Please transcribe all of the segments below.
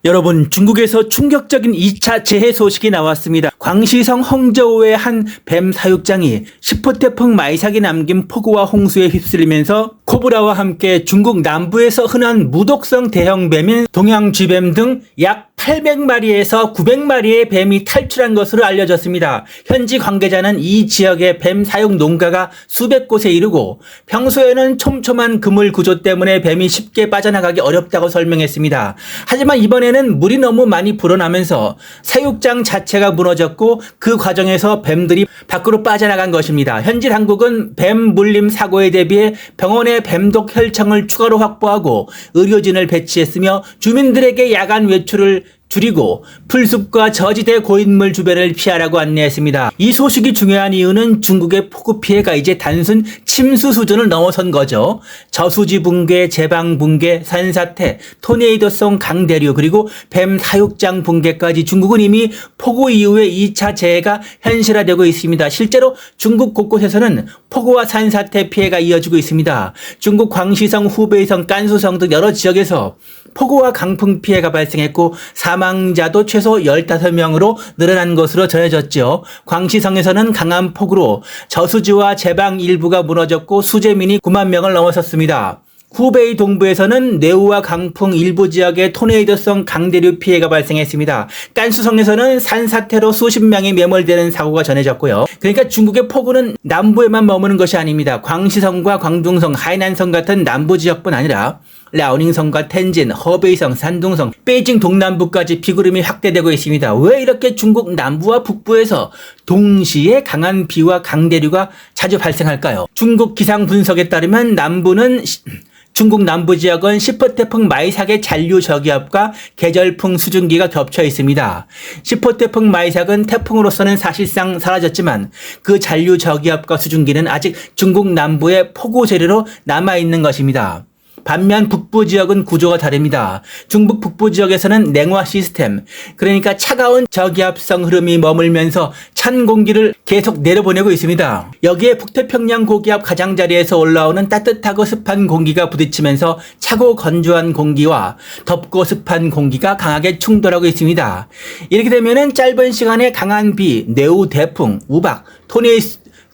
여러분, 중국에서 충격적인 2차 재해 소식이 나왔습니다. 광시성 홍저우의 한 뱀 사육장이 10호 태풍 마이삭이 남긴 폭우와 홍수에 휩쓸리면서 코브라와 함께 중국 남부에서 흔한 무독성 대형 뱀인 동양쥐뱀 등 약 800마리에서 900마리의 뱀이 탈출한 것으로 알려졌습니다. 현지 관계자는 이 지역의 뱀 사육 농가가 수백 곳에 이르고 평소에는 촘촘한 그물 구조 때문에 뱀이 쉽게 빠져나가기 어렵다고 설명했습니다. 하지만 이번에는 물이 너무 많이 불어나면서 사육장 자체가 무너졌고 그 과정에서 뱀들이 밖으로 빠져나간 것입니다. 현지 당국은 뱀 물림 사고에 대비해 병원에 뱀독 혈청을 추가로 확보하고 의료진을 배치했으며 주민들에게 야간 외출을 줄이고 풀숲과 저지대 고인물 주변을 피하라고 안내했습니다. 이 소식이 중요한 이유는 중국의 폭우 피해가 이제 단순 침수 수준을 넘어선 거죠. 저수지 붕괴, 제방 붕괴, 산사태, 토네이도성 강대류 그리고 뱀 사육장 붕괴까지 중국은 이미 폭우 이후에 2차 재해가 현실화되고 있습니다. 실제로 중국 곳곳에서는 폭우와 산사태 피해가 이어지고 있습니다. 중국 광시성, 후베이성,甘肃성 등 여러 지역에서 폭우와 강풍 피해가 발생했고 사망자도 최소 15명으로 늘어난 것으로 전해졌죠. 광시성에서는 강한 폭우로 저수지와 제방 일부가 무너졌고 수재민이 9만 명을 넘어섰습니다. 후베이 동부에서는 뇌우와 강풍 일부 지역에 토네이도성 강대류 피해가 발생했습니다.甘肃성에서는 산사태로 수십 명이 매몰되는 사고가 전해졌고요. 그러니까 중국의 폭우는 남부에만 머무는 것이 아닙니다. 광시성과 광둥성, 하이난성 같은 남부 지역뿐 아니라 라오닝성과 텐진, 허베이성, 산둥성, 베이징 동남부까지 비구름이 확대되고 있습니다. 왜 이렇게 중국 남부와 북부에서 동시에 강한 비와 강대류가 자주 발생할까요? 중국 기상 분석에 따르면 중국 남부 지역은 10호 태풍 마이삭의 잔류 저기압과 계절풍 수증기가 겹쳐 있습니다. 10호 태풍 마이삭은 태풍으로서는 사실상 사라졌지만 그 잔류 저기압과 수증기는 아직 중국 남부의 폭우 재료로 남아있는 것입니다. 반면 북부 지역은 구조가 다릅니다. 중국 북부 지역에서는 냉화 시스템, 그러니까 차가운 저기압성 흐름이 머물면서 찬 공기를 계속 내려보내고 있습니다. 여기에 북태평양 고기압 가장자리에서 올라오는 따뜻하고 습한 공기가 부딪히면서 차고 건조한 공기와 덥고 습한 공기가 강하게 충돌하고 있습니다. 이렇게 되면은 짧은 시간에 강한 비, 뇌우 대풍, 우박,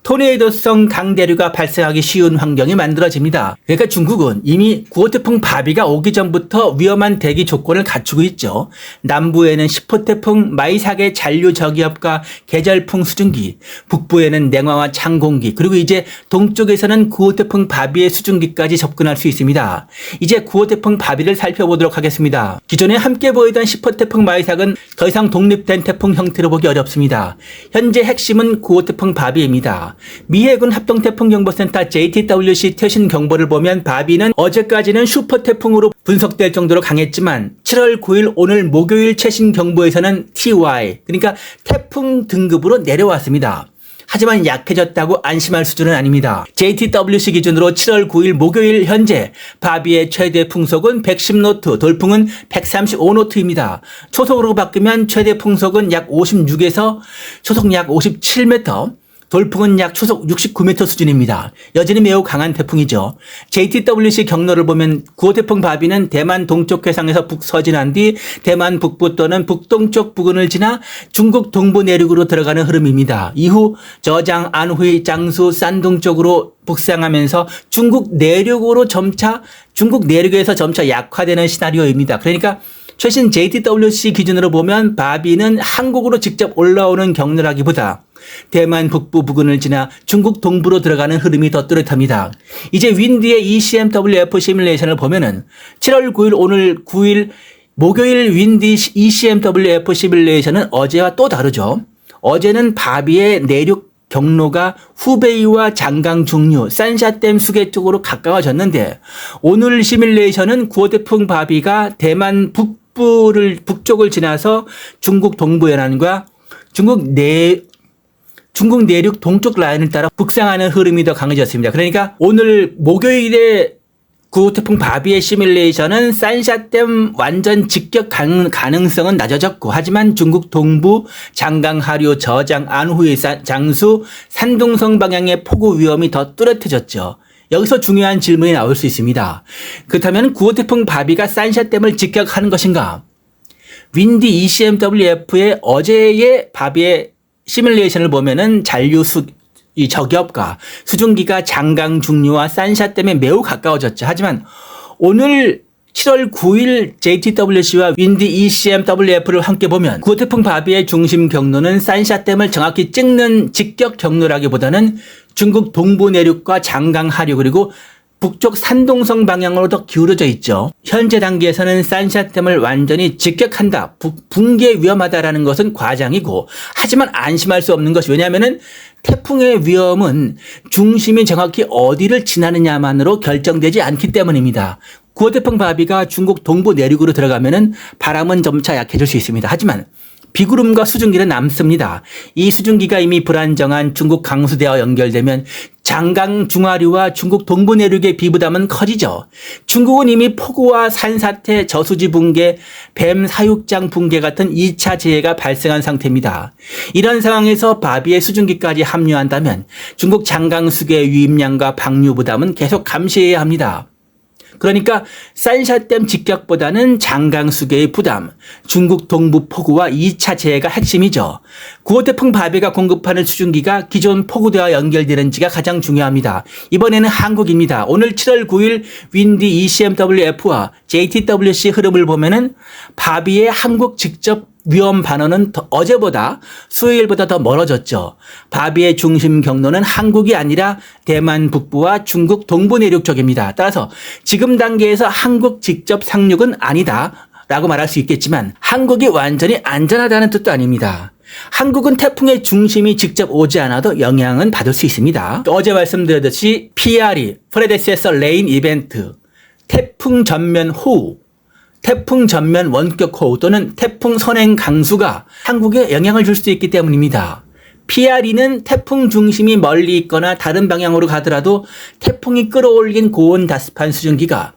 토네이도성 강대류가 발생하기 쉬운 환경이 만들어집니다. 그러니까 중국은 이미 9호 태풍 바비가 오기 전부터 위험한 대기 조건을 갖추고 있죠. 남부에는 10호 태풍 마이삭의 잔류 저기압과 계절풍 수증기, 북부에는 냉화와 찬 공기, 그리고 이제 동쪽에서는 9호 태풍 바비의 수증기까지 접근할 수 있습니다. 이제 9호 태풍 바비를 살펴보도록 하겠습니다. 기존에 함께 보이던 10호 태풍 마이삭은 더 이상 독립된 태풍 형태로 보기 어렵습니다. 현재 핵심은 9호 태풍 바비입니다. 미 해군 합동태풍경보센터 JTWC 최신 경보를 보면 바비는 어제까지는 슈퍼태풍으로 분석될 정도로 강했지만 7월 9일 오늘 목요일 최신 경보에서는 TY, 그러니까 태풍 등급으로 내려왔습니다. 하지만 약해졌다고 안심할 수준은 아닙니다. JTWC 기준으로 7월 9일 목요일 현재 바비의 최대 풍속은 110노트, 돌풍은 135노트입니다. 초속으로 바꾸면 최대 풍속은 약 56에서 초속 약 57m, 돌풍은 약 초속 69m 수준입니다. 여전히 매우 강한 태풍이죠. JTWC 경로를 보면 9호 태풍 바비는 대만 동쪽 해상에서 북서진한 뒤 대만 북부 또는 북동쪽 부근을 지나 중국 동부 내륙으로 들어가는 흐름입니다. 이후 저장, 안후이, 장수, 산둥 쪽으로 북상하면서 중국 내륙에서 점차 약화되는 시나리오입니다. 그러니까 최신 JTWC 기준으로 보면 바비는 한국으로 직접 올라오는 경로라기보다 대만 북부 부근을 지나 중국 동부로 들어가는 흐름이 더 뚜렷합니다. 이제 윈디의 ECMWF 시뮬레이션을 보면은 7월 9일 오늘 9일 목요일 윈디 ECMWF 시뮬레이션은 어제와 또 다르죠. 어제는 바비의 내륙 경로가 후베이와 장강 중류, 산샤댐 수계 쪽으로 가까워졌는데 오늘 시뮬레이션은 9호 태풍 바비가 대만 북쪽을 지나서 중국 동부 연안과 중국 내륙 동쪽 라인을 따라 북상하는 흐름이 더 강해졌습니다. 그러니까 오늘 목요일에 9호 태풍 바비의 시뮬레이션은 산샤댐 완전 직격 가능성은 낮아졌고 하지만 중국 동부, 장강, 하류, 저장, 안후이, 장수, 산둥성 방향의 폭우 위험이 더 뚜렷해졌죠. 여기서 중요한 질문이 나올 수 있습니다. 그렇다면 9호 태풍 바비가 산샤댐을 직격하는 것인가? 윈디 ECMWF의 어제의 바비의 시뮬레이션을 보면은 이 저기압과 수증기가 장강 중류와 산샤 때문에 매우 가까워졌죠. 하지만 오늘 7월 9일 JTWC와 윈디 ECMWF를 함께 보면 구호태풍 바비의 중심 경로는 산샤댐을 정확히 찍는 직격 경로라기보다는 중국 동부 내륙과 장강 하류 그리고 북쪽 산동성 방향으로 더 기울어져 있죠. 현재 단계에서는 산샤댐을 완전히 직격한다, 붕괴 위험하다라는 것은 과장이고, 하지만 안심할 수 없는 것이, 왜냐하면 태풍의 위험은 중심이 정확히 어디를 지나느냐만으로 결정되지 않기 때문입니다. 구호태풍 바비가 중국 동부 내륙으로 들어가면은 바람은 점차 약해질 수 있습니다. 하지만 비구름과 수증기는 남습니다. 이 수증기가 이미 불안정한 중국 강수대와 연결되면 장강 중하류와 중국 동부 내륙의 비부담은 커지죠. 중국은 이미 폭우와 산사태, 저수지 붕괴, 뱀 사육장 붕괴 같은 2차 재해가 발생한 상태입니다. 이런 상황에서 바비의 수증기까지 합류한다면 중국 장강수계의 유입량과 방류 부담은 계속 감시해야 합니다. 그러니까 산샤댐 직격보다는 장강수계의 부담, 중국 동부 폭우와 2차 재해가 핵심이죠. 구호태풍 바비가 공급하는 수증기가 기존 폭우대와 연결되는지가 가장 중요합니다. 이번에는 한국입니다. 오늘 7월 9일 윈디 ECMWF와 JTWC 흐름을 보면은 바비의 한국 직접 위험 반원은 어제보다 수요일보다 더 멀어졌죠. 바비의 중심 경로는 한국이 아니라 대만 북부와 중국 동부 내륙 쪽입니다. 따라서 지금 단계에서 한국 직접 상륙은 아니다 라고 말할 수 있겠지만 한국이 완전히 안전하다는 뜻도 아닙니다. 한국은 태풍의 중심이 직접 오지 않아도 영향은 받을 수 있습니다. 어제 말씀드렸듯이 PRE, 프레데세서 레인 이벤트, 태풍 전면 호우, 태풍 전면 원격 호우 또는 태풍 선행 강수가 한국에 영향을 줄 수 있기 때문입니다. PRE는 태풍 중심이 멀리 있거나 다른 방향으로 가더라도 태풍이 끌어올린 고온 다습한 수증기가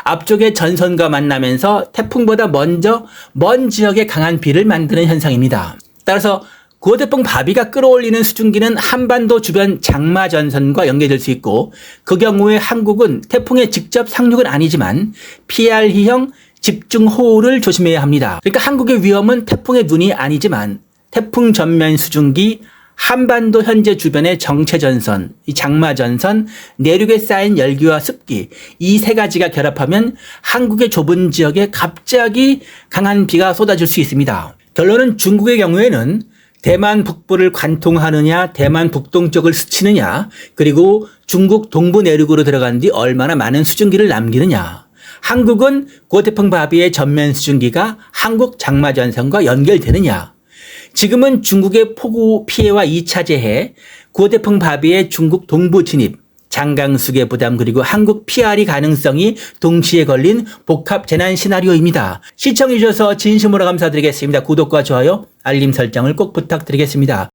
앞쪽의 전선과 만나면서 태풍보다 먼저 먼 지역에 강한 비를 만드는 현상입니다. 따라서 구호태풍 바비가 끌어올리는 수증기는 한반도 주변 장마 전선과 연계될 수 있고, 그 경우에 한국은 태풍의 직접 상륙은 아니지만 PRE형 집중 호우를 조심해야 합니다. 그러니까 한국의 위험은 태풍의 눈이 아니지만 태풍 전면 수증기, 한반도 현재 주변의 정체전선, 이 장마전선, 내륙에 쌓인 열기와 습기, 이 세 가지가 결합하면 한국의 좁은 지역에 갑자기 강한 비가 쏟아질 수 있습니다. 결론은 중국의 경우에는 대만 북부를 관통하느냐, 대만 북동쪽을 스치느냐, 그리고 중국 동부 내륙으로 들어간 뒤 얼마나 많은 수증기를 남기느냐. 한국은 구호태풍 바비의 전면 수증기가 한국 장마전선과 연결되느냐. 지금은 중국의 폭우 피해와 2차 재해, 구호태풍 바비의 중국 동부 진입, 장강수계 부담 그리고 한국 PRE 가능성이 동시에 걸린 복합 재난 시나리오입니다. 시청해 주셔서 진심으로 감사드리겠습니다. 구독과 좋아요, 알림 설정을 꼭 부탁드리겠습니다.